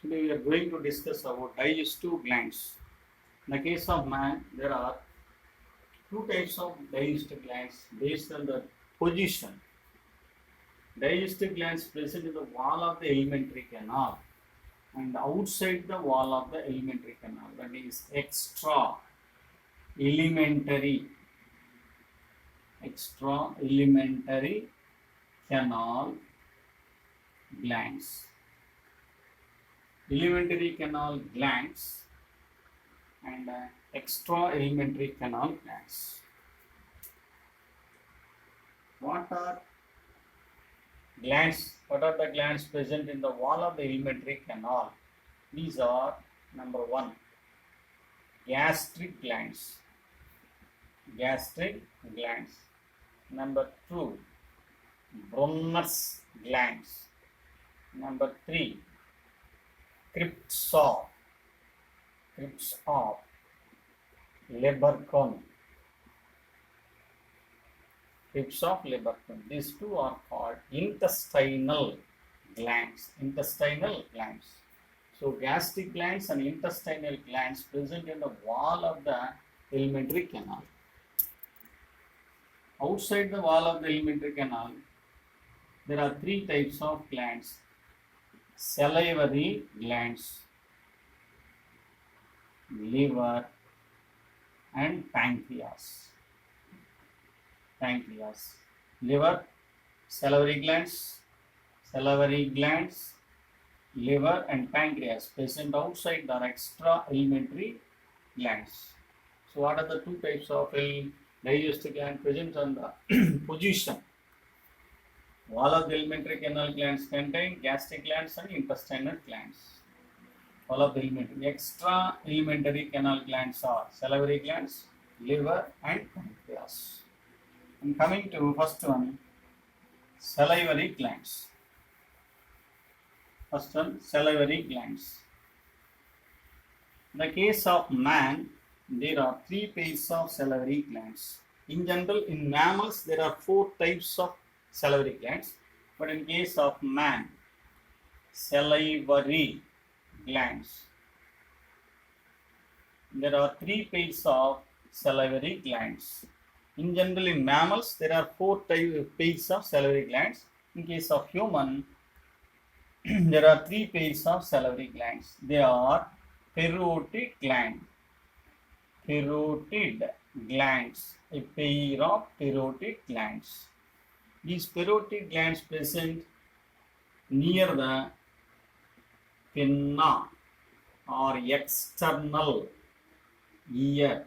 Today we are going to discuss about digestive glands. In the case of man, there are two types of digestive glands based on the position. Digestive glands present in the wall of the alimentary canal and outside the wall of the alimentary canal. That is elementary, extra elementary canal glands. Elementary canal glands and extra elementary canal glands. What are glands? What are the glands present in the wall of the alimentary canal? These are number one, gastric glands. Gastric glands. Number two, Brunner's glands. Number three, crypts of Lebercon. Crypts of Lebercon. These two are called intestinal glands. Intestinal glands. So gastric glands and intestinal glands present in the wall of the alimentary canal. Outside the wall of the alimentary canal, there are three types of glands. Salivary glands, liver, and pancreas. Liver, salivary glands, liver, and pancreas present outside the extra alimentary glands. So, what are the two types of digestive gland present on the position? Wall of the alimentary canal glands contain gastric glands and intestinal glands. Wall of the alimentary. Extra alimentary canal glands are salivary glands, liver, and pancreas. And coming to first one, salivary glands. First one, salivary glands. In the case of man, there are three pairs of salivary glands. In general, in mammals, there are four types of salivary glands, but in case of man, salivary glands, there are three pairs of salivary glands. In general, in mammals, there are four pairs of salivary glands. In case of human, there are three pairs of salivary glands. They are parotid gland, a pair of parotid glands. These parotid glands present near the pinna or external ear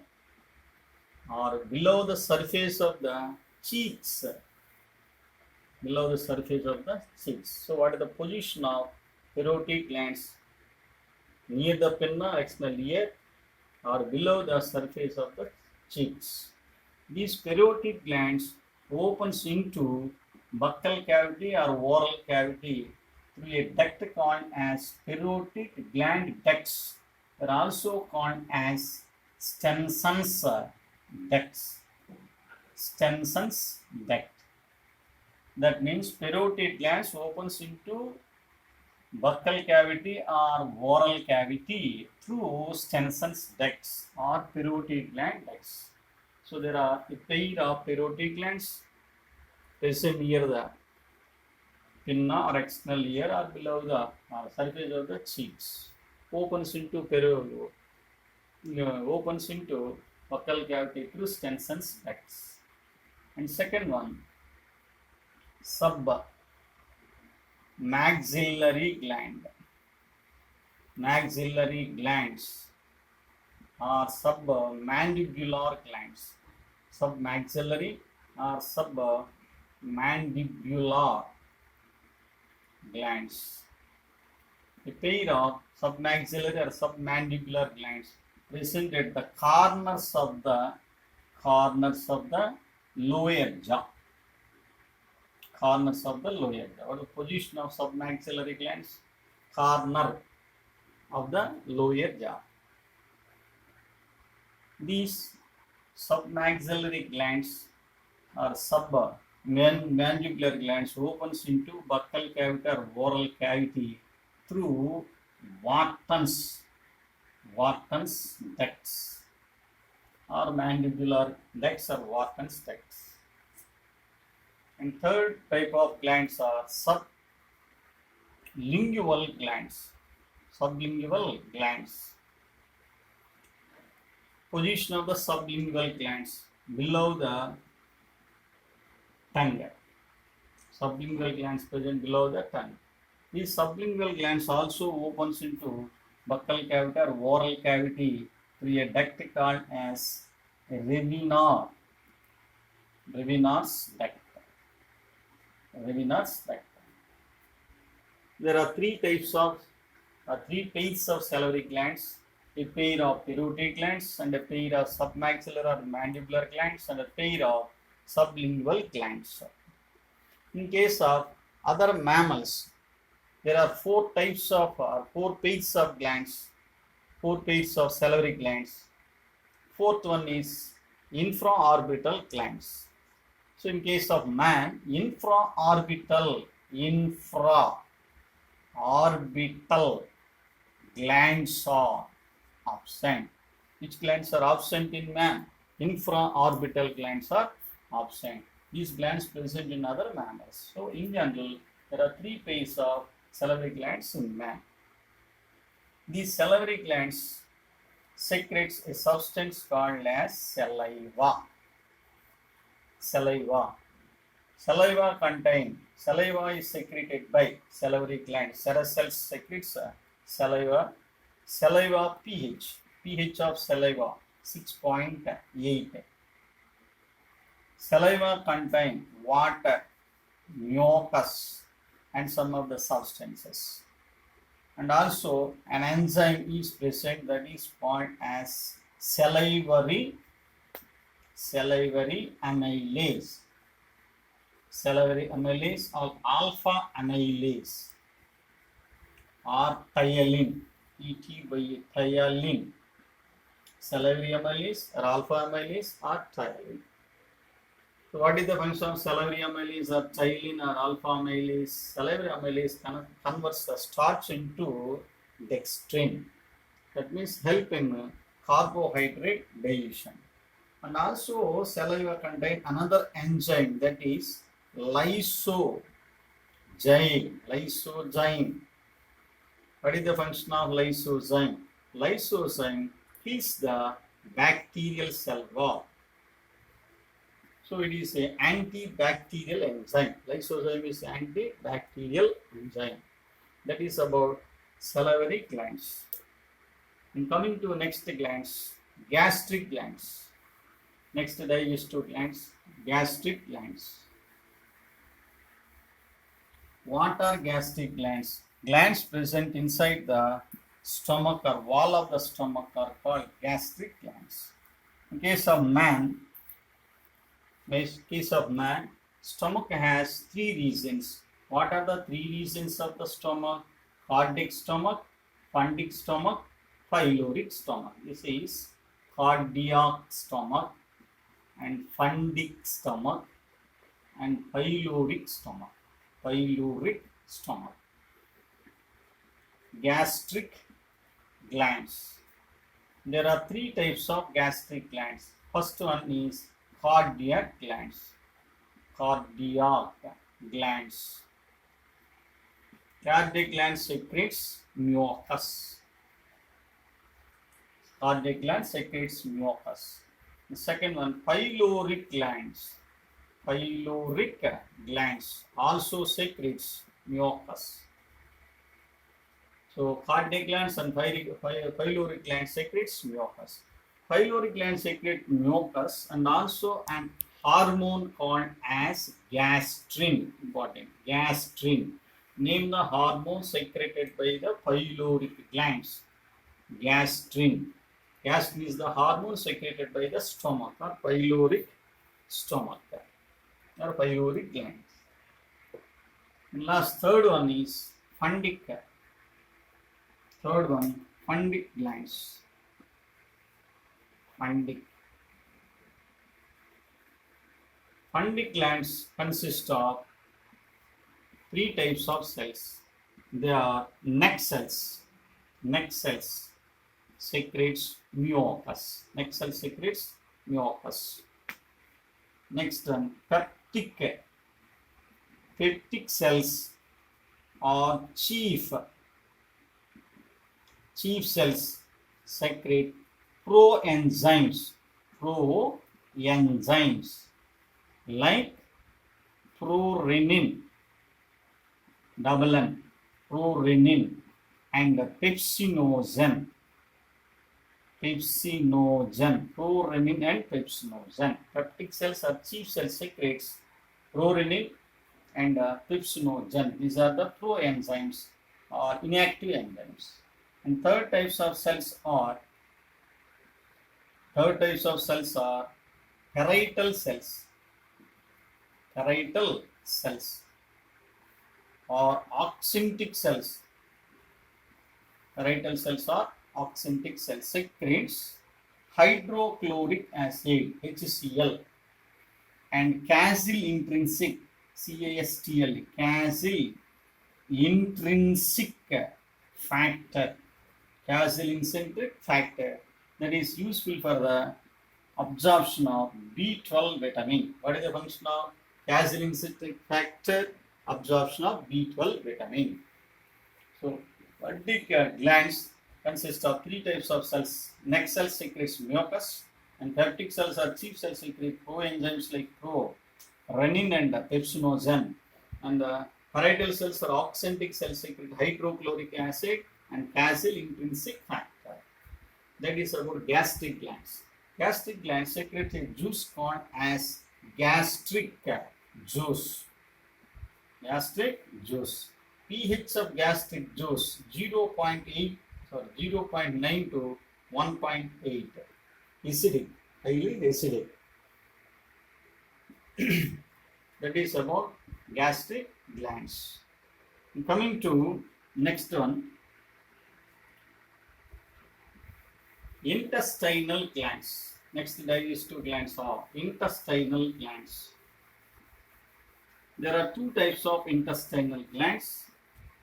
or below the surface of the cheeks. So, what is the position of parotid glands? Near the pinna or external ear or below the surface of the cheeks. These parotid glands opens into buccal cavity or oral cavity through a duct called as parotid gland ducts. They are also called as Stenson's ducts. That means parotid glands opens into buccal cavity or oral cavity through Stenson's ducts or parotid gland ducts. So there are a pair of parotid glands present near the pinna or external ear or below the surface of the cheeks. Opens into buccal cavity through Stenson's ducts. And second one, submaxillary gland. Maxillary glands or submandibular glands. Submaxillary or submandibular glands. A pair of submaxillary or submandibular glands present at the corners of the lower jaw. What is the position of submaxillary glands? Corner of the lower jaw. These submaxillary glands or submandibular glands opens into buccal cavity or oral cavity through Wharton's ducts, or mandibular ducts or Wharton's ducts. And third type of glands are sublingual glands. Sublingual glands. Position of the sublingual glands below the tongue. Sublingual glands present below the tongue. These sublingual glands also opens into buccal cavity or oral cavity through a duct called as a Ravenous duct. There are three pairs of salivary glands, a pair of parotid glands and a pair of submaxillary or mandibular glands and a pair of sublingual glands. In case of other mammals, there are four pairs of glands, four pairs of salivary glands. Fourth one is infraorbital glands. So in case of man, infraorbital glands are absent. Which glands are absent in man? Infraorbital glands are absent. These glands present in other mammals. So in general, there are three pairs of salivary glands in man. These salivary glands secretes a substance called as saliva. Saliva is secreted by salivary gland. Serous cells secretes saliva. Saliva pH of saliva 6.8. Saliva contain water, mucus, and some of the substances. And also an enzyme is present that is called as salivary amylase. Salivary amylase or alpha amylase or thiolin. Thiolin. Salivary amylase or alpha amylase or thiolin. So what is the function of salivary amylase or thiolin or alpha amylase? Salivary amylase converts the starch into dextrin. That means help in carbohydrate digestion. And also saliva contain another enzyme that is lysozyme. What is the function of lysozyme? Lysozyme kills the bacterial cell wall. So it is an antibacterial enzyme. Lysozyme is antibacterial enzyme. That is about salivary glands. And coming to next glands, gastric glands. Next digestive glands, gastric glands. What are gastric glands? Glands present inside the stomach or wall of the stomach are called gastric glands. In case of man, stomach has three regions. What are the three regions of the stomach? Cardiac stomach, fundic stomach, pyloric stomach. This is cardiac stomach and fundic stomach and pyloric stomach. Gastric glands. There are three types of gastric glands. First one is cardiac glands. Cardiac gland secretes mucus. The second one, pyloric glands. Also secretes mucus. So cardiac glands and pyloric glands secretes mucus. Pyloric gland secrete mucus and also an hormone called as gastrin. Important. Gastrin. Name the hormone secreted by the pyloric glands. Gastrin. Gastrin is the hormone secreted by the stomach or pyloric stomach or pyloric glands. And last third one is fundic. Fundic glands. Fundic glands consist of three types of cells. They are neck cells. neck cells secretes mucus. Neck cell secretes mucus. Next one, peptic cells are chief cells secrete proenzymes like prorenin, double N, prorenin and pepsinogen, prorenin and pepsinogen. Peptic cells are chief cells secretes prorenin and pepsinogen. These are the proenzymes or inactive enzymes. And third types of cells are parietal cells or oxyntic cells. Parietal cells or oxyntic cells secretes hydrochloric acid HCl and casyl intrinsic factor, that is useful for the absorption of B12 vitamin. What is the function of casyl intrinsic factor? Absorption of B12 vitamin. So, Peptic glands consist of three types of cells. Neck cells secretes mucus, and peptic cells are chief cells secrete proenzymes like prorenin and pepsinogen. And parietal cells are oxyntic cells secrete hydrochloric acid and casyl intrinsic factor. That is about gastric glands. Gastric glands secrete a juice called as gastric juice. pH of gastric juice 0.9 to 1.8. Acidic, highly acidic. That is about gastric glands. Coming to next one, intestinal glands. Next digestive glands are intestinal glands. There are two types of intestinal glands.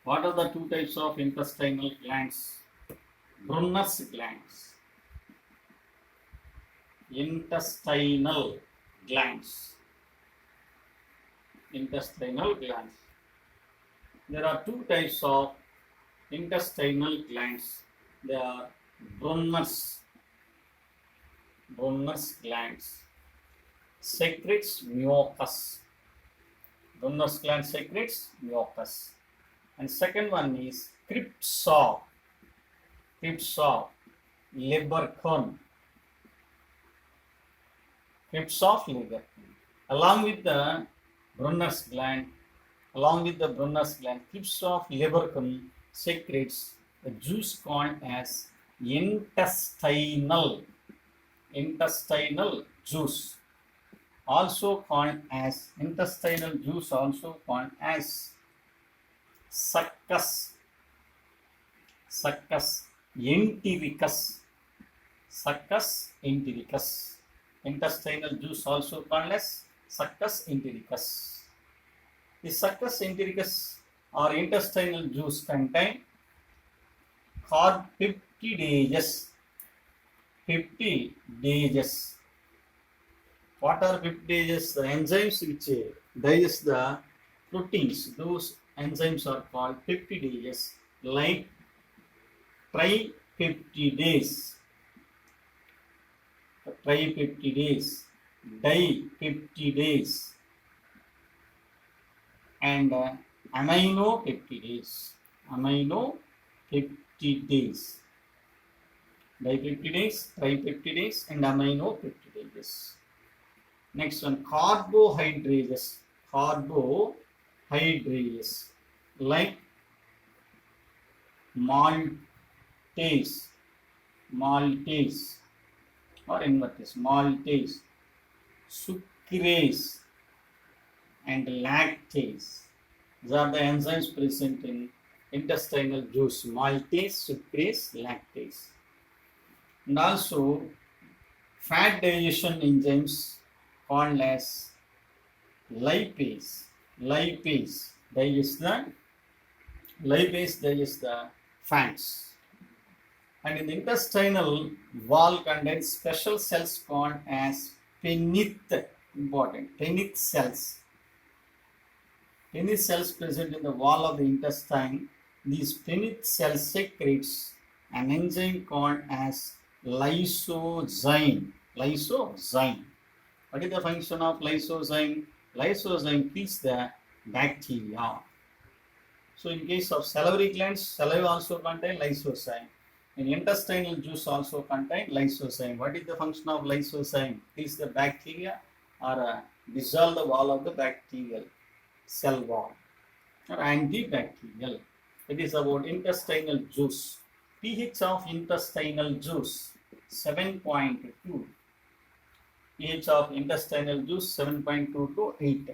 What are the two types of intestinal glands? Brunner's glands. Intestinal glands. There are two types of intestinal glands. They are Brunner's glands. Secretes mucus. Brunner's gland secretes mucus. And second one is Kripps-Sorg Leberkuhn. Kripps-Sorg Leberkuhn. Along with the Brunner's gland, Kripps-Sorg Leberkuhn secretes a juice called as intestinal juice. Also called as intestinal juice, also called as succus entericus. Intestinal juice also called as succus entericus. The succus entericus or intestinal juice contain peptidases. What are peptidases? The enzymes which digest the proteins. Those enzymes are called peptidases, like tripeptidase, dipeptidase, and aminopeptidase. Dipeptidase, tripeptidase, and aminopeptidase. Next one, carbohydrates, like maltase, or invertase, sucrase, and lactase. These are the enzymes present in intestinal juice: maltase, sucrase, lactase. And also fat digestion enzymes called as lipase digest the fats. And in the intestinal wall contains special cells called as Penneth. Important. Penneth cells. Penneth cells present in the wall of the intestine. These Penneth cells secretes an enzyme called as lysozyme. Lysozyme. What is the function of lysozyme? Lysozyme kills the bacteria. So in case of salivary glands, saliva also contain lysozyme. In intestinal juice also contain lysozyme. What is the function of lysozyme? Kills the bacteria or dissolve the wall of the bacterial cell wall or antibacterial. It is about intestinal juice. pH of intestinal juice 7.2. pH of intestinal juice 7.2 to 8.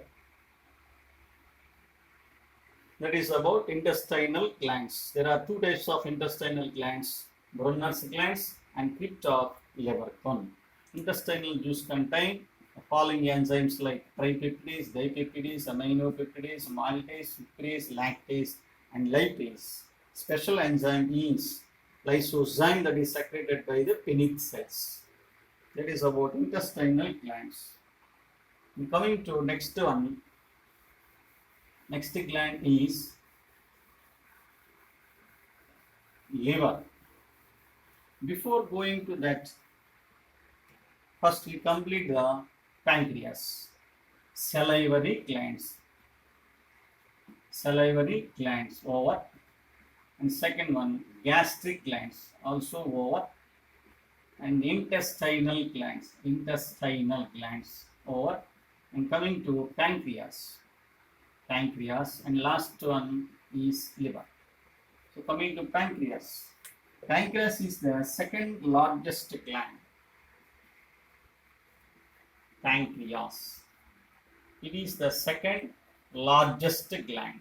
That is about intestinal glands. There are two types of intestinal glands, Brunner's glands and crypt of Leverkun. Intestinal juice contain the following enzymes like tripeptidase, dipeptidase, aminopeptidase, maltase, sucrase, lactase, and lipase. Special enzyme is lysozyme that is secreted by the Penneth cells. That is about intestinal glands. And coming to next one, next gland is liver. Before going to that, first we complete the pancreas. Salivary glands. Salivary glands over. And second one, gastric glands also over. And intestinal glands. Intestinal glands over. And coming to pancreas. Pancreas, and last one is liver. So coming to pancreas. Pancreas is the second largest gland. Pancreas. It is the second largest gland.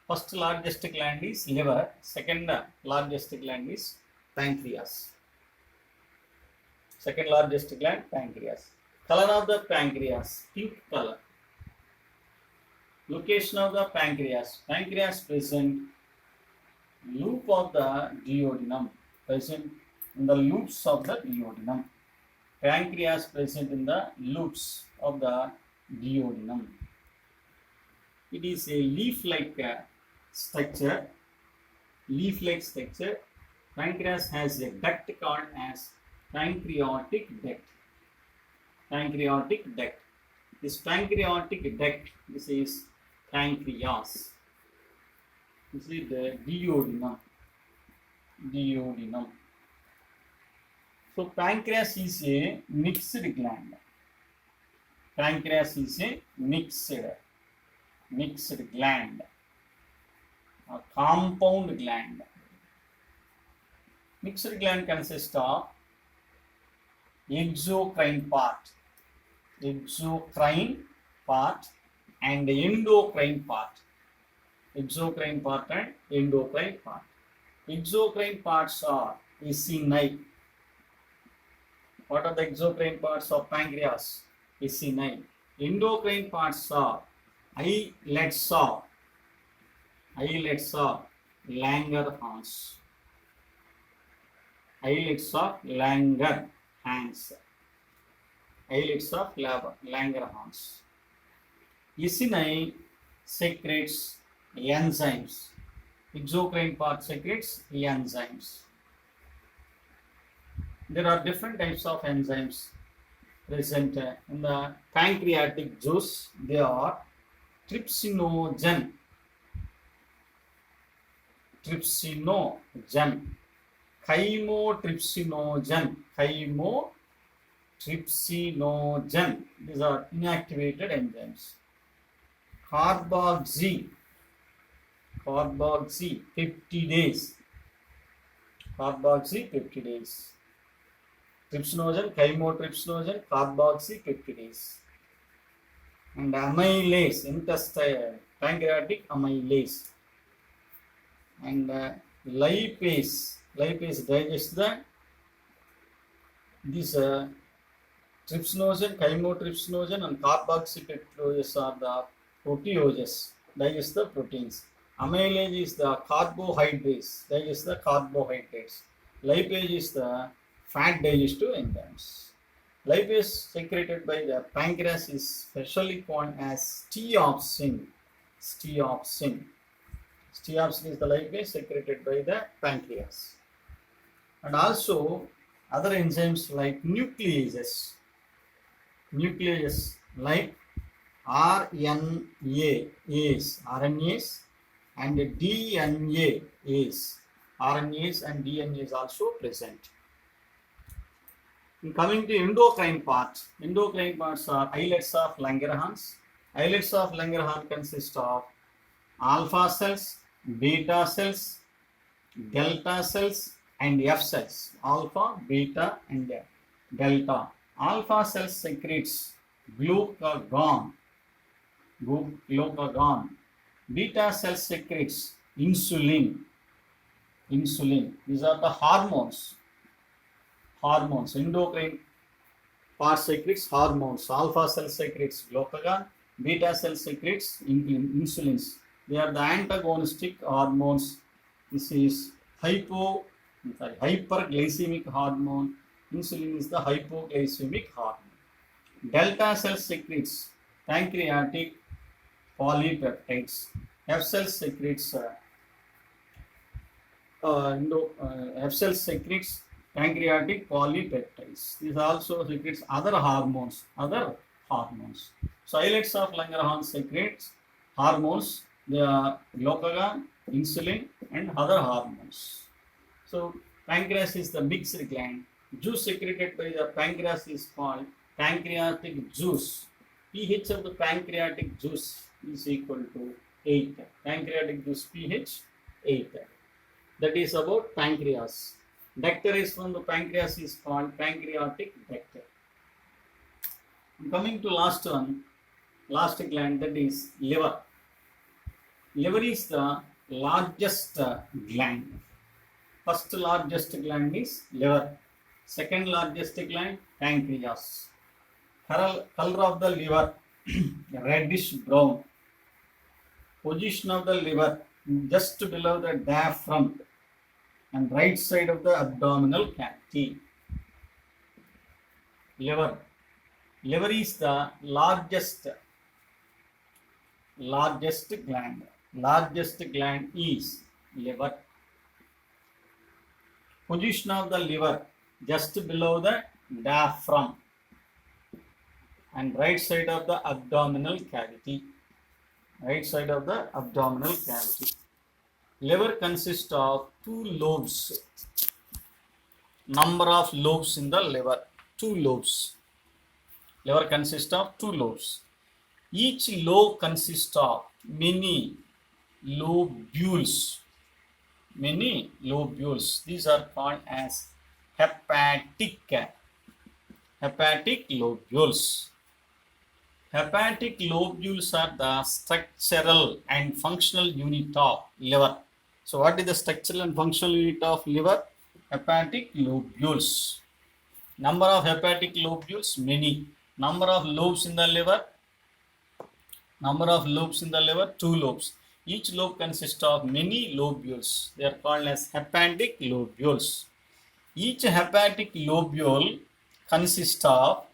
First largest gland is liver. Second largest gland is pancreas. Second largest gland, pancreas. Color of the pancreas, pink color. Location of the pancreas. Pancreas present loop of the duodenum. Present in the loops of the duodenum. Pancreas present in the loops of the duodenum. It is a leaf-like structure. Leaf-like structure. Pancreas has a duct called as pancreatic duct. Pancreatic duct. This pancreatic duct, this is pancreas. This is the duodenum. Duodenum. So pancreas is a mixed gland. Pancreas is a mixed gland. A compound gland. Mixed gland consists of exocrine part and endocrine part. Exocrine part and endocrine part. Exocrine parts are acini. What are the exocrine parts of pancreas? Acini. Endocrine parts are islets of Langerhans. Islets of Langerhans. Islets of Langerhans. Acini secretes enzymes. Exocrine part secretes enzymes. There are different types of enzymes present in the pancreatic juice. They are trypsinogen, chymotrypsinogen. These are inactivated enzymes. Carboxy peptidase. Trypsinogen, chymotrypsinogen, carboxy peptidase. And amylase, intestinal, pancreatic amylase. And lipase digests these trypsinogen, chymotrypsinogen, and carboxy peptidase are the proteases, digest the proteins. Amylase is the carbohydrates, digest the carbohydrates. Lipase is the fat digestive enzymes. Lipase secreted by the pancreas is specially called as steopsin. Steopsin. Steopsin is the lipase secreted by the pancreas. And also other enzymes like nucleases. Nucleases like RNAs and RNAs and DNA is also present. Coming to endocrine parts are islets of Langerhans. Islets of Langerhans consist of alpha cells, beta cells, delta cells, and F cells. Alpha, beta, and delta. Alpha cells secretes glucagon. Beta cells secretes insulin. These are the hormones. Endocrine part secretes hormones. Alpha cell secretes glucagon. Beta cell secretes insulins. They are the antagonistic hormones. This is hyperglycemic hormone. Insulin is the hypoglycemic hormone. Delta cell secretes pancreatic polypeptides. F cell secretes pancreatic polypeptides. This also secretes other hormones. So islets of Langerhans secretes hormones. They are glucagon, insulin, and other hormones. So pancreas is the mixed gland. Juice secreted by the pancreas is called pancreatic juice. pH of the pancreatic juice is equal to 8. Pancreatic juice pH 8. That is about pancreas. Nectar is from the pancreas is called pancreatic nectar. Coming to last gland, that is liver. Liver is the largest gland. First largest gland is liver. Second largest gland, pancreas. Color of the liver, reddish brown. Position of the liver, just below the diaphragm and right side of the abdominal cavity. Liver is the largest gland. Largest gland is liver. Position of the liver, just below the diaphragm and right side of the abdominal cavity. Liver consists of 2 lobes. Number of lobes in the liver, 2 lobes. Liver consists of 2 lobes. Each lobe consists of many lobules. These are called as hepatic lobules. Hepatic lobules are the structural and functional unit of liver. So what is the structural and functional unit of liver? Hepatic lobules. Number of hepatic lobules, many. Number of lobes in the liver, 2 lobes. Each lobe consists of many lobules. They are called as hepatic lobules. Each hepatic lobule consists of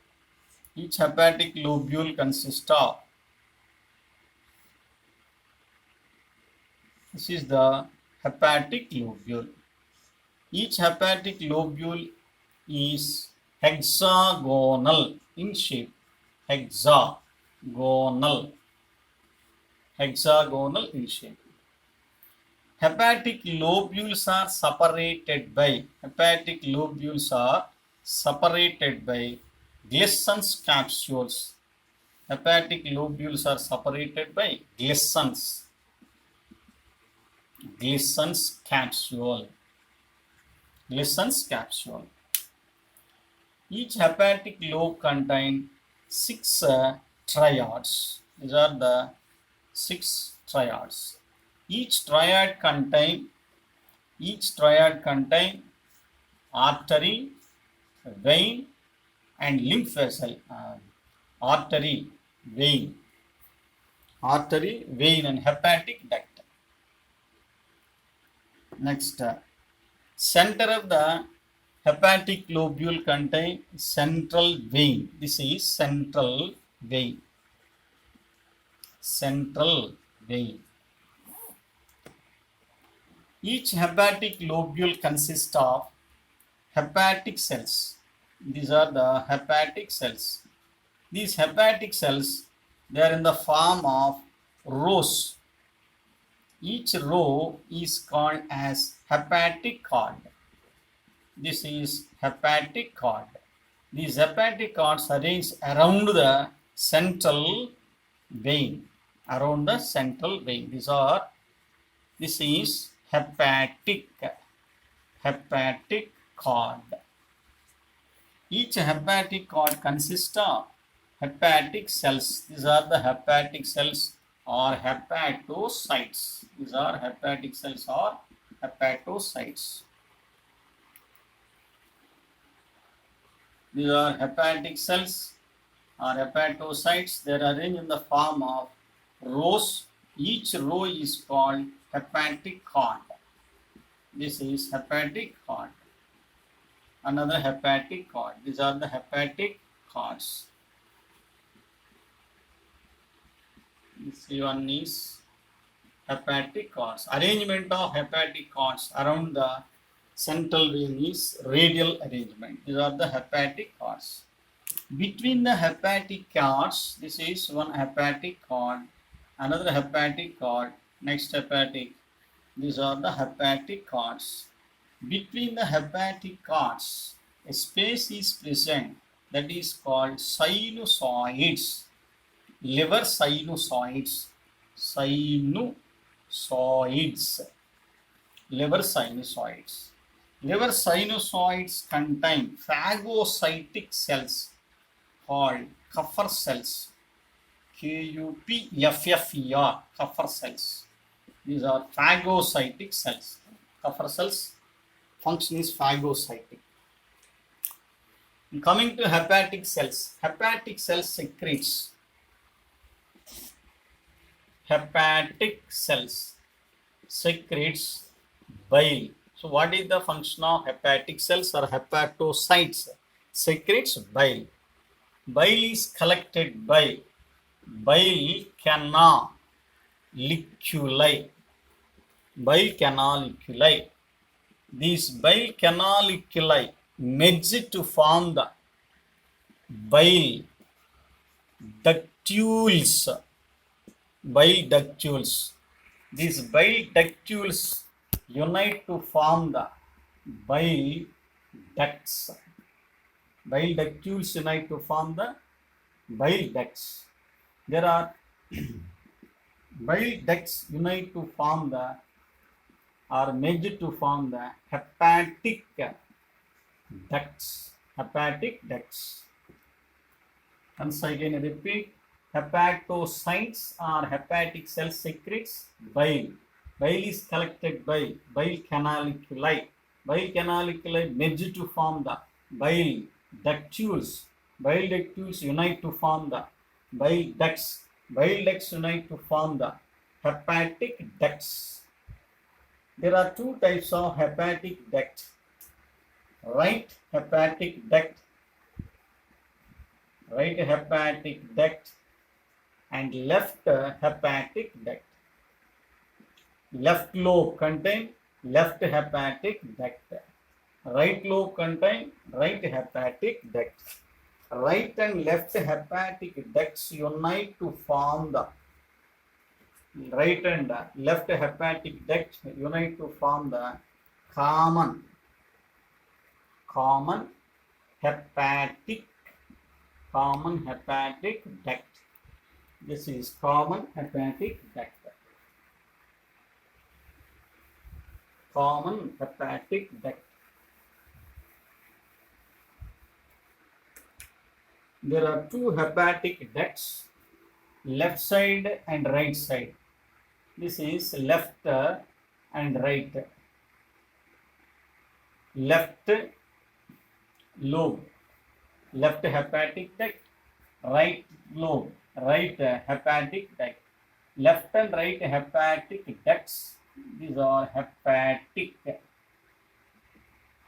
this is the hepatic lobule. Each hepatic lobule is hexagonal in shape. Hexagonal in shape. Hepatic lobules are separated by Glissen's capsules. Hepatic lobules are separated by Glissen's capsule. Each hepatic lobe contains 6 triads. These are the 6 triads. Each triad contain artery, vein, and lymph vessel. Artery, vein, and hepatic duct. Next, Center of the hepatic lobule contain central vein. This is central vein. Central vein. Each hepatic lobule consists of hepatic cells. These are the hepatic cells. These hepatic cells, they are in the form of rows. Each row is called as hepatic cord. This is hepatic cord. These hepatic cords arranged around the central vein. Around the central vein. This is hepatic cord. Each hepatic cord consists of hepatic cells. These are the hepatic cells or hepatocytes. These are hepatic cells or hepatocytes. These are hepatic cells or hepatocytes. They are arranged in the form of rows. Each row is called hepatic cord. This is hepatic cord. Another hepatic cord. These are the hepatic cords. This one is hepatic cords. Arrangement of hepatic cords around the central vein is radial arrangement. These are the hepatic cords. Between the hepatic cords, this is one hepatic cord, another hepatic cord, next hepatic. These are the hepatic cords. Between the hepatic cords, a space is present that is called sinusoids. Liver sinusoids. Liver sinusoids. Liver sinusoids contain phagocytic cells called Kupffer cells. Kupffer, Kupffer cells. These are phagocytic cells. Kupffer cells function is phagocytic. Coming to hepatic cells. Hepatic cells secretes. Hepatic cells secretes bile. So what is the function of hepatic cells or hepatocytes? Secretes bile. Bile is collected by bile canaliculi. Bile canaliculi. These bile canaliculi merge to form the bile ductules. Bile ductules. These bile ductules unite to form the bile ducts. Bile ductules unite to form the bile ducts. There are bile ducts unite to form the or merge to form the hepatic ducts. Hepatic ducts. Once again repeat. Hepatocytes or hepatic cells secretes bile. Bile is collected by bile canaliculi. Bile canaliculi merge to form the bile ductules. Bile ductules unite to form the bile ducts. Bile ducts unite to form the hepatic ducts. There are two types of hepatic duct. Right hepatic duct. Right hepatic duct and left hepatic duct. Left lobe contain left hepatic duct. Right lobe contain right hepatic duct. Right and left hepatic ducts unite to form the right and left hepatic duct unite to form the common hepatic duct. This is common hepatic duct. Common hepatic duct. There are two hepatic ducts, left side and right side. This is left and right. Left lobe, left hepatic duct, right lobe, right hepatic duct. Left and right hepatic ducts, these are hepatic.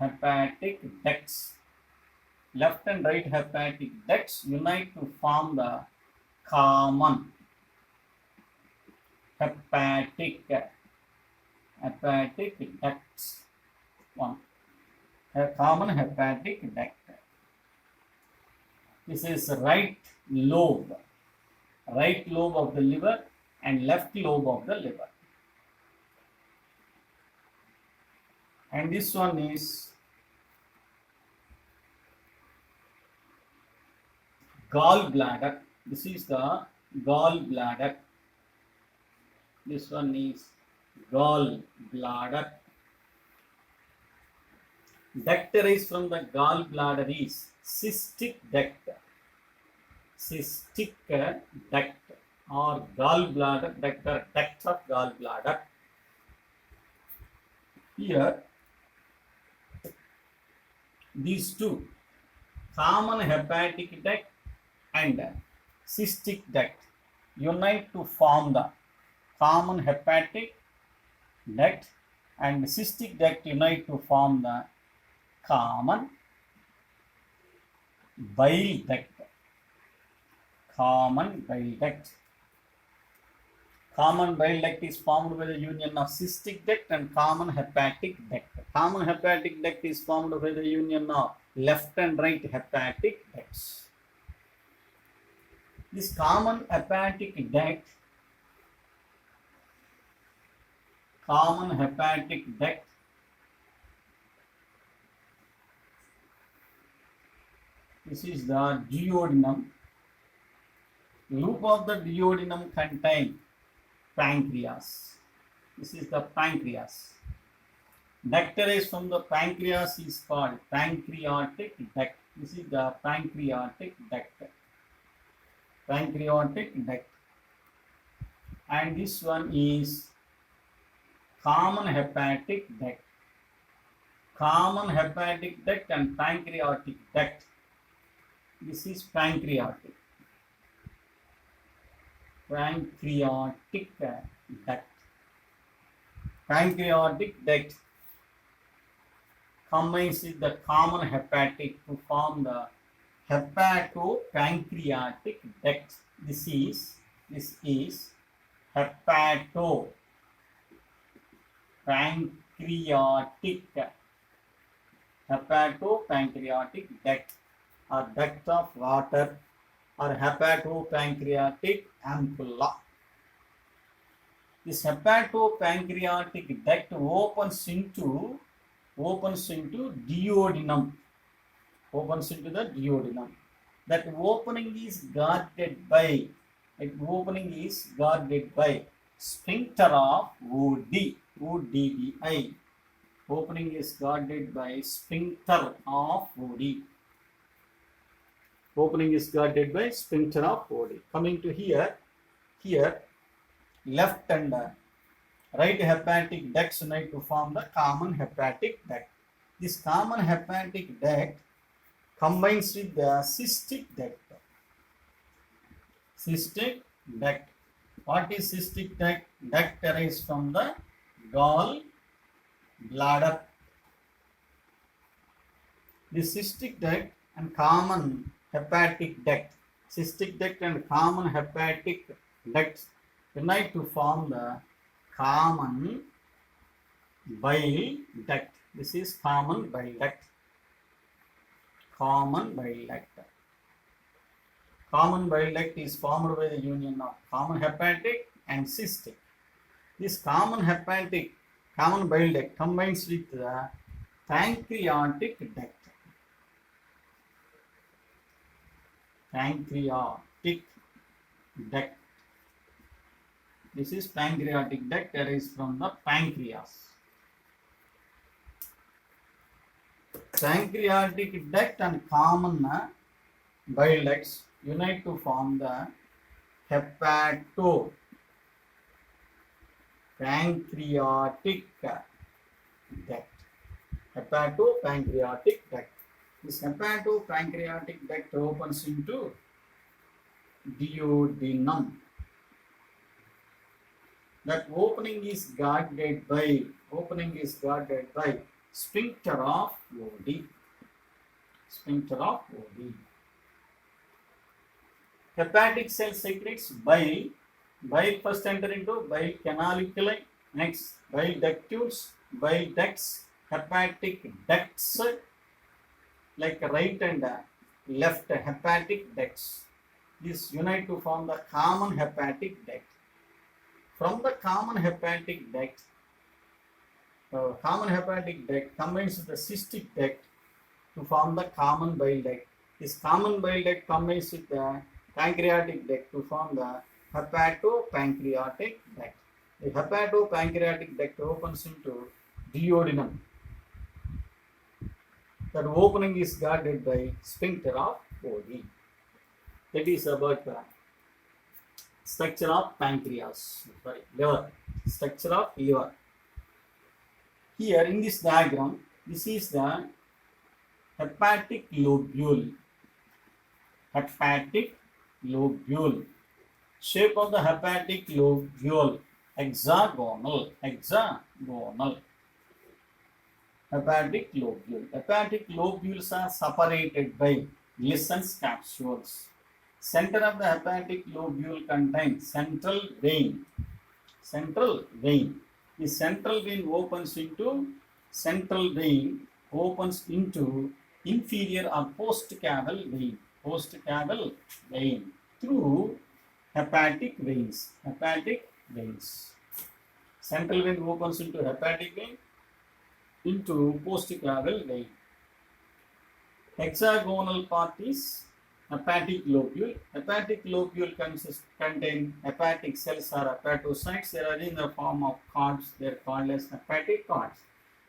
hepatic ducts. Left and right hepatic ducts unite to form the common hepatic ducts. One, a common hepatic duct. This is right lobe of the liver and left lobe of the liver. And this one is gallbladder. This is the gallbladder. This one is gallbladder. Duct arise from the gallbladder is cystic duct. Cystic duct or gallbladder duct or duct of gallbladder. Here, these two, common hepatic duct and cystic duct, unite to form the common hepatic duct, and cystic duct unite to form the common bile duct. Common bile duct. Common bile duct is formed by the union of cystic duct and common hepatic duct. Common hepatic duct is formed by the union of left and right hepatic ducts. This common hepatic duct, this is the duodenum. Loop of the duodenum contain pancreas. This is the pancreas. Duct arise from the pancreas is called pancreatic duct. This is the pancreatic duct. And this one is common hepatic duct. Common hepatic duct and pancreatic duct. This is pancreatic duct. Pancreatic duct combines with the common hepatic to form the hepatopancreatic duct. This is hepatopancreatic duct or duct of water or hepatopancreatic ampulla. This hepatopancreatic duct opens into duodenum. Opens into the duodenum. That opening is guarded by sphincter of ODBI. Opening is guarded by sphincter of OD. Opening is guarded by sphincter of OD. Coming to here left and right hepatic ducts unite to form the common hepatic duct. This common hepatic duct combines with the cystic duct. What is cystic duct? Duct arises from the gallbladder. The cystic duct and common hepatic duct. Cystic duct and common hepatic ducts unite to form the common bile duct. This is common bile duct. Common bile duct is formed by the union of common hepatic and cystic. This common bile duct combines with the pancreatic duct. This is pancreatic duct arises from the pancreas. Pancreatic duct and common bile ducts unite to form the hepatopancreatic duct. This hepatopancreatic duct opens into duodenum. That opening is guarded by sphincter of Oddi. Sphincter of Oddi. Hepatic cell secretes bile. Bile first enter into bile canaliculi. Next, bile ductules, bile ducts, hepatic ducts, like right and left hepatic ducts. These unite to form the common hepatic duct. From the common hepatic duct combines with the cystic duct to form the common bile duct. This common bile duct combines with the pancreatic duct to form the hepatopancreatic duct. The hepatopancreatic duct opens into duodenum. That opening is guarded by sphincter of Oddi. That is about the structure of pancreas. Liver. Structure of liver. Here in this diagram, this is the hepatic lobule. Hepatic lobule. Shape of the hepatic lobule, hexagonal. Hexagonal. Hepatic lobule. Hepatic lobules are separated by Glissen's capsules. Center of the hepatic lobule contains central vein. Central vein. The central vein opens into inferior or postcaval vein. Postcaval vein through hepatic veins. Hepatic veins. Central vein opens into hepatic vein into postcaval vein. Hexagonal part is hepatic lobule. Hepatic lobule contain hepatic cells or hepatocytes. They are in the form of cords. They are called as hepatic cords.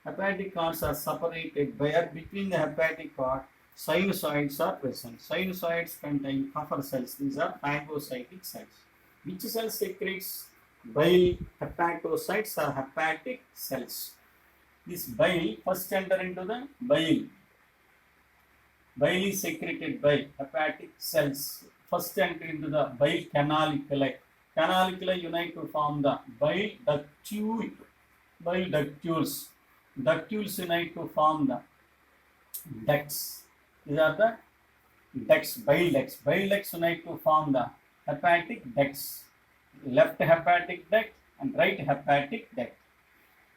Hepatic cords are separated by between the hepatic cord. Sinusoids are present. Sinusoids contain Kupffer cells. These are phagocytic cells. Which cell secretes bile? Hepatocytes or hepatic cells. This bile first enter into the bile. Bile is secreted by hepatic cells. First enter into the bile canaliculi. Canaliculi unite to form the bile ductule. Bile ductules. Ductules unite to form the ducts. These are the ducts, bile ducts. Bile ducts unite to form the hepatic ducts. Left hepatic duct and right hepatic duct.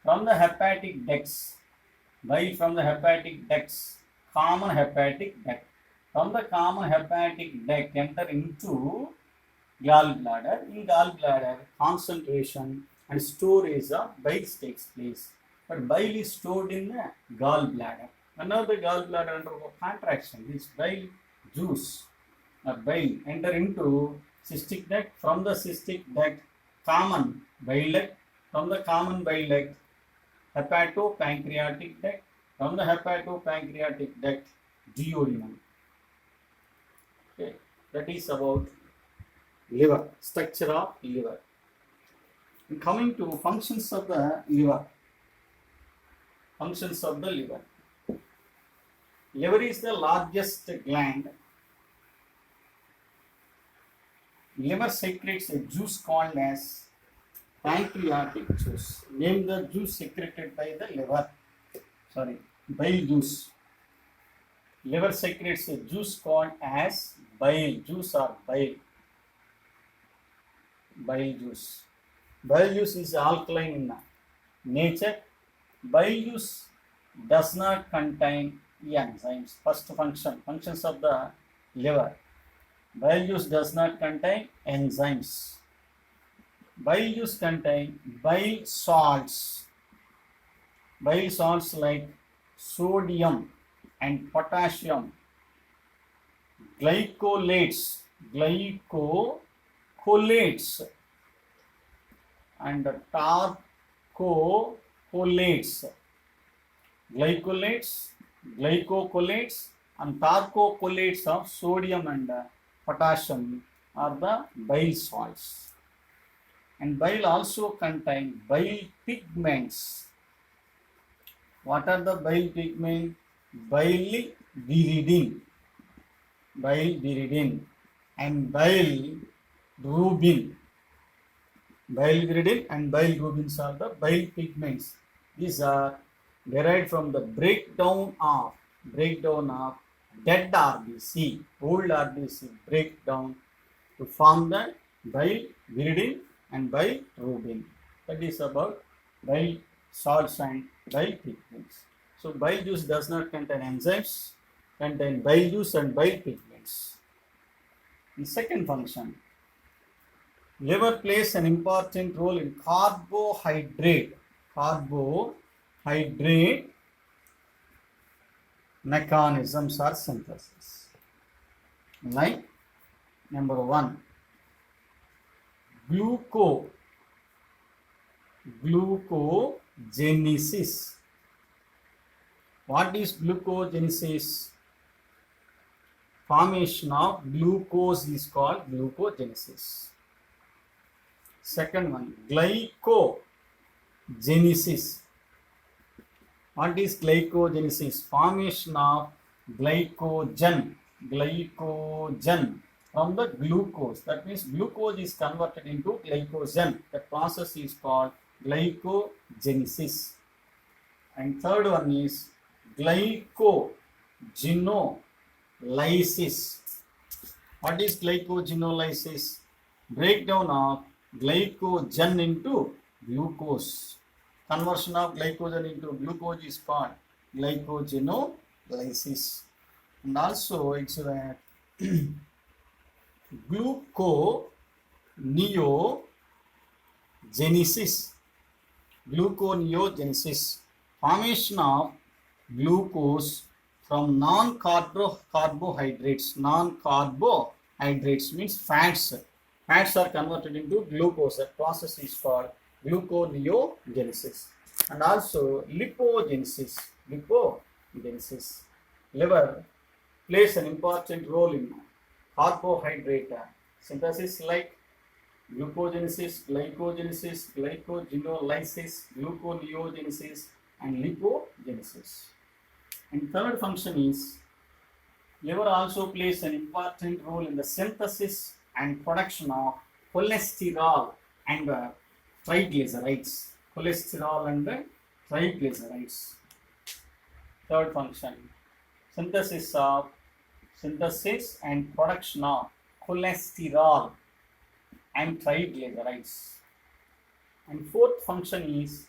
From the hepatic ducts, bile from the hepatic ducts, common hepatic duct. From the common hepatic duct enter into gallbladder. In gallbladder, concentration and storage of bile takes place. But bile is stored in the gallbladder. Whenever the gallbladder undergoes contraction, this bile juice or bile enter into cystic duct. From the cystic duct, common bile duct. From the common bile duct, hepatopancreatic duct. From the hepatopancreatic duct, duodenum. Okay, that is about liver, structure of liver. And coming to functions of the liver. Functions of the liver. Liver is the largest gland. Liver secretes a juice called as pancreatic juice. Name the juice secreted by the liver. Bile juice. Liver secretes a juice called as bile juice or bile. Bile juice. Bile juice is alkaline in nature. Bile juice does not contain enzymes. First functions of the liver. Bile juice does not contain enzymes. Bile juice contain bile salts. Bile salts like sodium and potassium, glycolates and tarcocolates. Glycocolates and tarcocolates of sodium and potassium are the bile salts. And bile also contain bile pigments. What are the bile pigments? Biliverdin and bilirubin. Biliverdin and bilirubins are the bile pigments. These are derived from the breakdown of dead RBC, old RBC breakdown to form the biliverdin and bilirubin. That is about bile salts and bile pigments. So bile juice does not contain enzymes, contain bile juice and bile pigments. The second function, liver plays an important role in carbohydrate mechanisms or synthesis. Like number 1, glucogenesis. What is glucogenesis? Formation of glucose is called glucogenesis. Second one, glycogenesis. What is glycogenesis? Formation of glycogen from the glucose. That means glucose is converted into glycogen. That process is called glycogenesis. And third one is glycogenolysis. What is glycogenolysis? Breakdown of glycogen into glucose. Conversion of glycogen into glucose is called glycogenolysis. And also it's a gluconeogenesis. Formation of glucose from non-carbohydrates. Non-carbohydrates means fats. Fats are converted into glucose. That process is called gluconeogenesis. And also lipogenesis. Liver plays an important role in carbohydrate synthesis like glucogenesis, glycogenolysis, gluconeogenesis, and lipogenesis. And third function is liver also plays an important role in the synthesis and production of cholesterol and triglycerides. Third function, synthesis and production of cholesterol and triglycerides. And fourth function is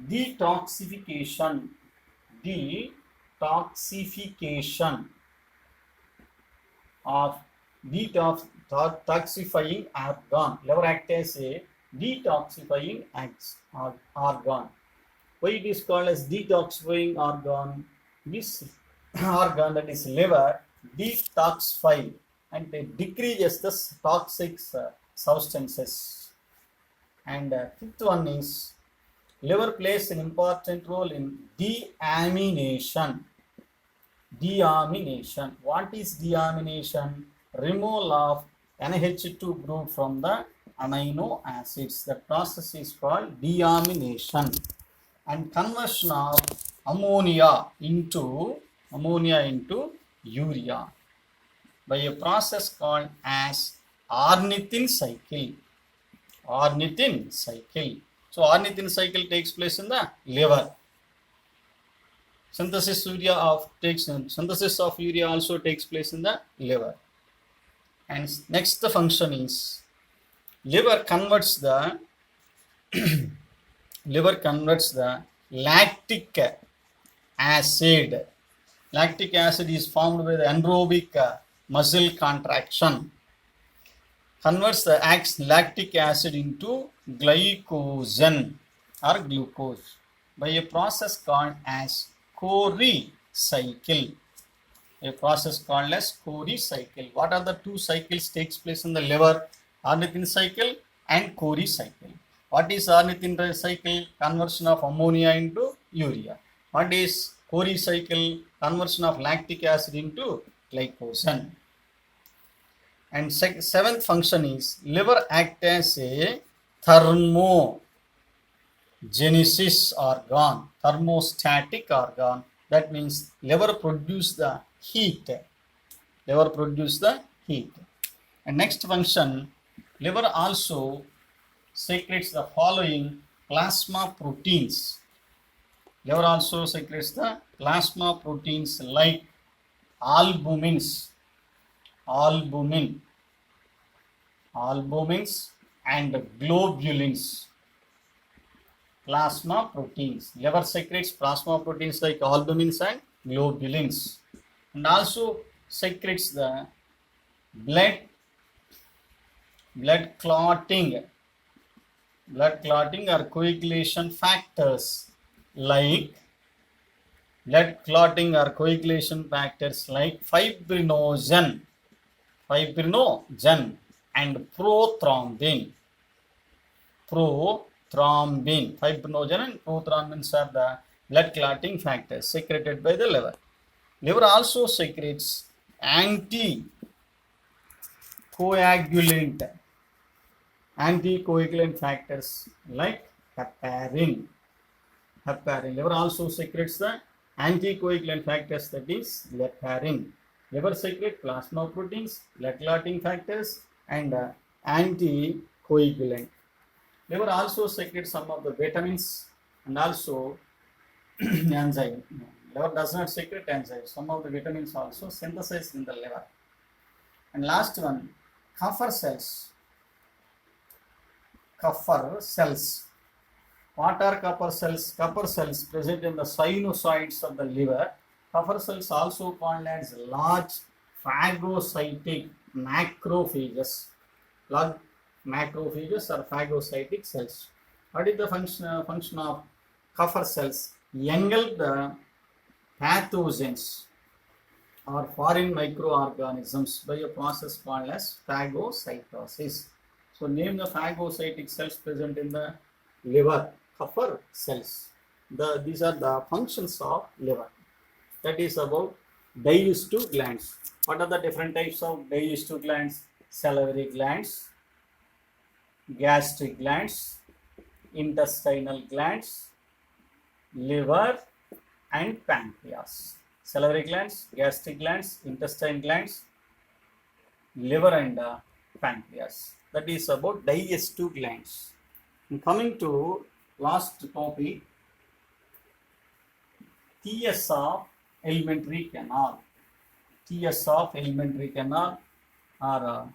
detoxification of detoxifying organ. Liver acts as a detoxifying organ. Why it is called as detoxifying organ? This organ, that is liver, detoxify and it decreases the toxic substances. And fifth one is liver plays an important role in deamination. What is deamination? Removal of NH2 group from the amino acids. The process is called deamination. And conversion of ammonia into urea by a process called as ornithine cycle. So ornithine cycle takes place in the liver. Synthesis of urea also takes place in the liver. And next the function is liver converts the lactic acid. Lactic acid is formed by the anaerobic muscle contraction. Converts the lactic acid into glycogen or glucose by a process called as Cori cycle. What are the two cycles takes place in the liver? Ornithine cycle and Cori cycle. What is ornithine cycle? Conversion of ammonia into urea. What is Cori cycle? Conversion of lactic acid into glycogen. And seventh function is liver act as a thermostatic organ. That means liver produce the heat. And next function, liver also secretes the following plasma proteins. Liver also secretes the plasma proteins like albumins, albumin, albumins and globulins. Plasma proteins. Liver secretes plasma proteins like albumins and globulins, and also secretes the blood blood clotting or coagulation factors like fibrinogen and prothrombin. Fibrinogen and prothrombins are the blood clotting factors secreted by the liver. Liver also secretes anticoagulant factors like heparin. Liver also secretes the anticoagulant factors, that is heparin. Liver secretes plasma proteins, blood clotting factors, and anticoagulant. Liver also secretes some of the vitamins and also enzyme. Liver does not secrete enzymes. Some of the vitamins also synthesized in the liver. And last one, Kupffer cells. What are Kupffer cells? Kupffer cells present in the sinusoids of the liver. Kupffer cells also called as large phagocytic macrophages. Large macrophages or phagocytic cells. What is the function of Kupffer cells? Engulf the pathogens or foreign microorganisms by a process called as phagocytosis. So name the phagocytic cells present in the liver. Kupffer cells. These are the functions of liver. That is about digestive glands. What are the different types of digestive glands? Salivary glands, gastric glands, intestinal glands, liver and pancreas. Salivary glands, gastric glands, intestinal glands, liver and pancreas. That is about digestive glands. And coming to last topic, TS of alimentary canal. TS of alimentary canal or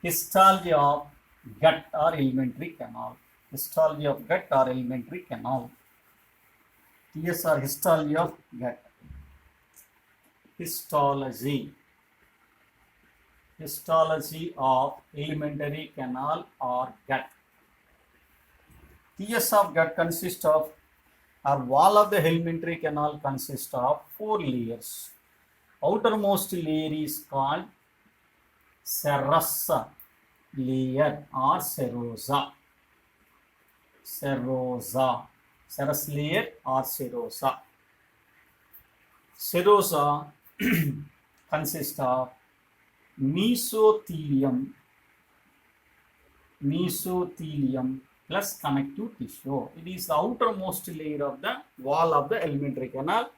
histology of gut or alimentary canal. Histology of gut or alimentary canal. TS or histology of gut. Histology of alimentary canal or gut. TS of gut consists of, or wall of the alimentary canal consists of 4 layers. Outermost layer is called serous layer or serosa. Serous layer or serosa. Serosa consists of mesothelium plus connective tissue. It is the outermost layer of the wall of the alimentary canal.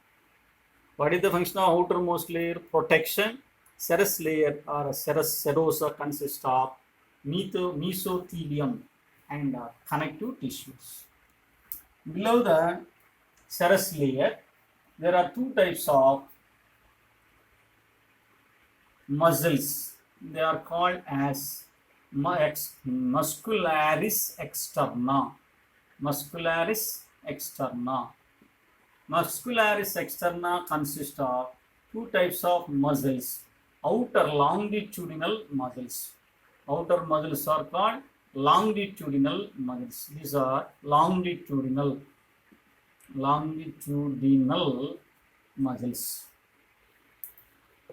What is the function of outermost layer? Protection. Serous layer or serosa consists of mesothelium and connective tissues. Below the serous layer, there are 2 types of muscles. They are called as muscularis externa. Muscularis externa consists of 2 types of muscles. Outer longitudinal muscles. Outer muscles are called longitudinal muscles. These are longitudinal muscles.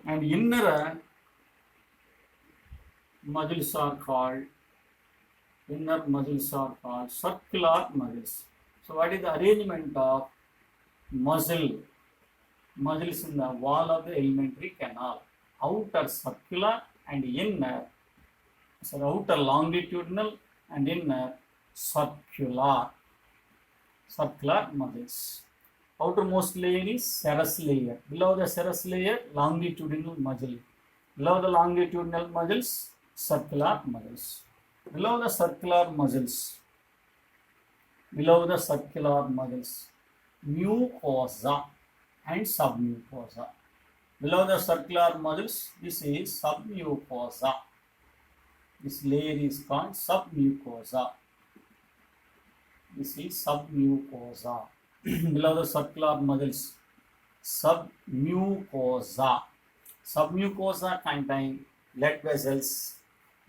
And inner muscles are called circular muscles. So what is the arrangement of muscles in the wall of the alimentary canal? Outer circular and inner, so outer longitudinal and inner circular muscles. Outermost layer is serous layer. Below the serous layer, longitudinal muscle. Below the longitudinal muscles, circular muscles. Below the circular muscles, below the circular muscles, mucosa and submucosa. Below the circular muscles, this is submucosa. This layer is called submucosa. This is submucosa. Below the circular muscles, submucosa. Submucosa contain blood vessels,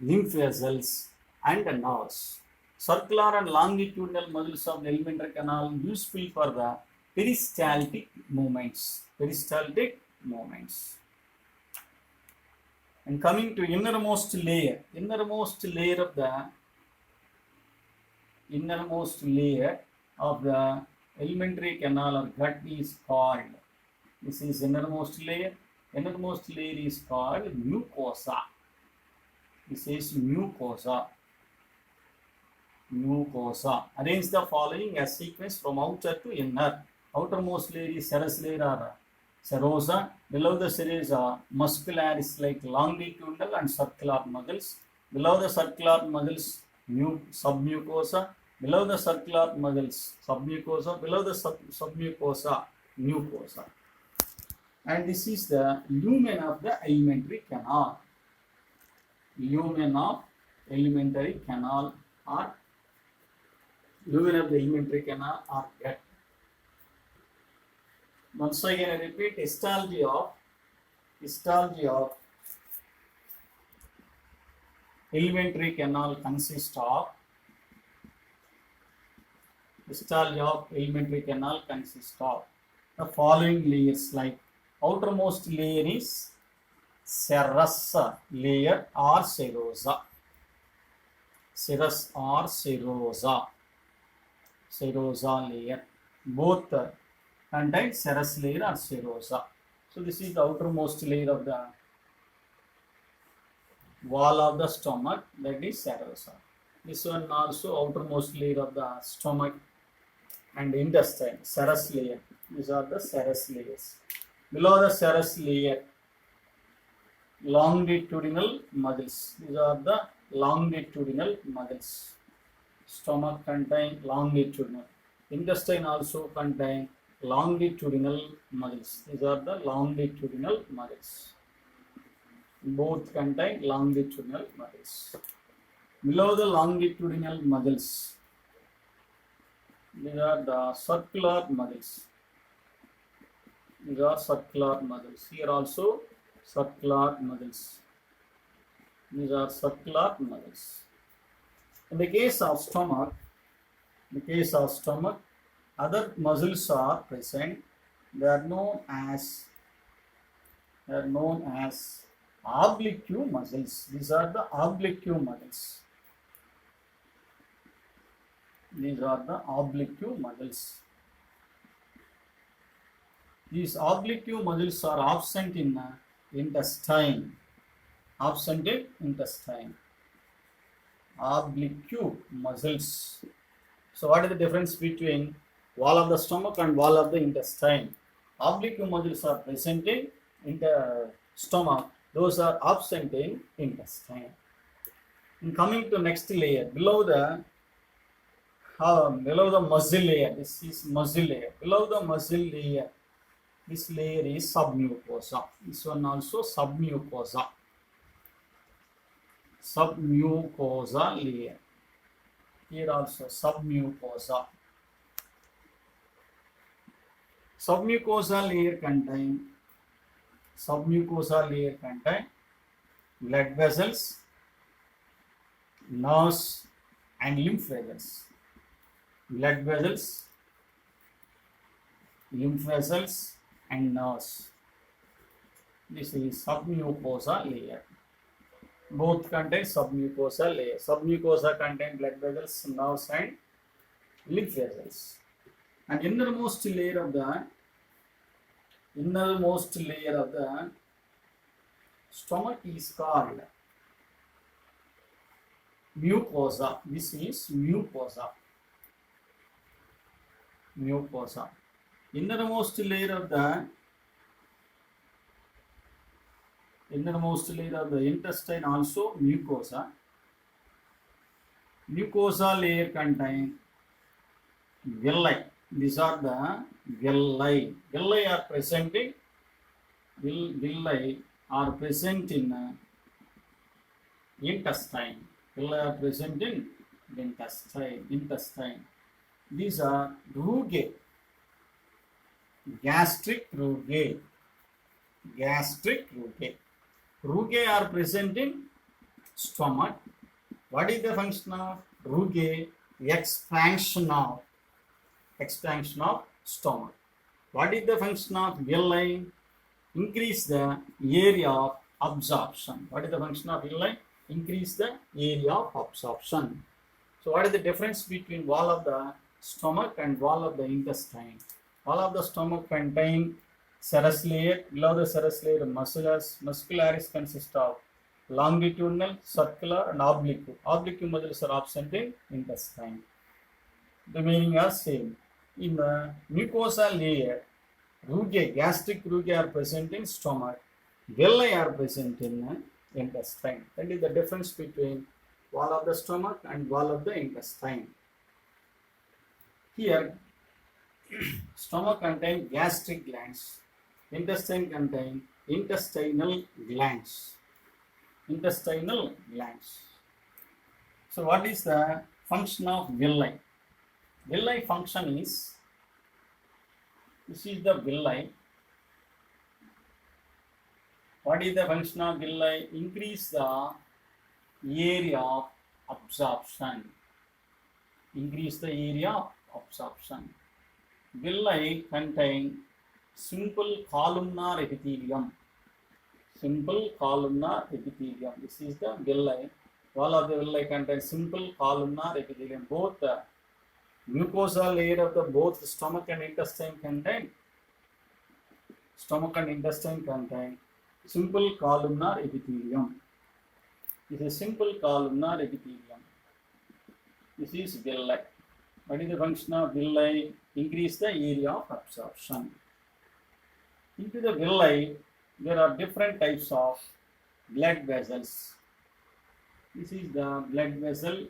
lymph vessels, and nerves. Circular and longitudinal muscles of the alimentary canal useful for the peristaltic movements. Peristaltic movements. And coming to innermost layer of the alimentary canal or gut is called. This is innermost layer. Innermost layer is called mucosa. This is mucosa. Mucosa. Arrange the following as sequence from outer to inner. Outermost layer is serous layer or serosa. Below the serosa, muscularis like longitudinal and circular muscles. Below the circular muscles, submucosa. Below the circular muscles, submucosa. Below the submucosa, mucosa. And this is the lumen of the alimentary canal. Lumen of alimentary canal or lumen of the alimentary canal or gut. Once again I repeat, histology of alimentary canal consists of the following layers, like outermost layer is serous layer or serosa. Serous or serosa layer. Both contain serous layer or serosa. So this is the outermost layer of the wall of the stomach, that is serosa. This one also outermost layer of the stomach and intestine, serous layer. These are the serous layers. Below the serous layer, longitudinal muscles. These are the longitudinal muscles. Stomach contain longitudinal. Intestine also contain longitudinal muscles. These are the longitudinal muscles. Both contain longitudinal muscles. Below the longitudinal muscles, these are the circular muscles. These are circular muscles. Here also circular muscles. These are circular muscles. In the case of stomach, other muscles are present. They are known as oblique muscles. These are the oblique muscles. These are the oblique muscles. These oblique muscles are absent in intestine. Absent in intestine. Oblique muscles. So what is the difference between wall of the stomach and wall of the intestine? Oblique muscles are present in the stomach. Those are absent in intestine. And coming to next layer, below the muscle layer, this is muscle layer. Below the muscle layer, this layer is submucosa. This one also submucosa. Submucosa layer. Here also submucosa. Submucosa layer contain blood vessels, nerves, and lymph vessels. Blood vessels, lymph vessels, and nerves. This is submucosa layer. Both contain submucosa layer. Submucosa contain blood vessels, nerves, and lymph vessels. And innermost layer of the stomach is called mucosa. This is mucosa. Innermost layer of the intestine also mucosa. Mucosa layer contain villi. These are the villi. Villi are present in villi are present in intestine. Villi are present in intestine. These are rugae, gastric rugae. Rugae are present in stomach. What is the function of rugae? Expansion of stomach. What is the function of villi? Increase the area of absorption. What is the function of villi? Increase the area of absorption. So what is the difference between wall of the stomach and wall of the intestine? Wall of the stomach contain serous layer. Below the serous layer, muscularis consists of longitudinal, circular, and oblique. Oblique muscles are absent in intestine. The meaning are same. In the mucosal layer, rugae, gastric rugae are present in stomach. Villi are present in intestine. That is the difference between wall of the stomach and wall of the intestine. Here, stomach contains gastric glands. Intestine contains intestinal glands. So what is the function of villi? Villi function is, this is the villi. What is the function of villi? Increase the area of absorption. Villi contain simple columnar epithelium. This is the villi. Wall of the villi contains simple columnar epithelium. Both the mucosal layer of the both stomach and intestine contain simple columnar epithelium. This is simple columnar epithelium. This is villi. What is the function of villi? Increase the area of absorption. Into the villi, there are different types of blood vessels. This is the blood vessel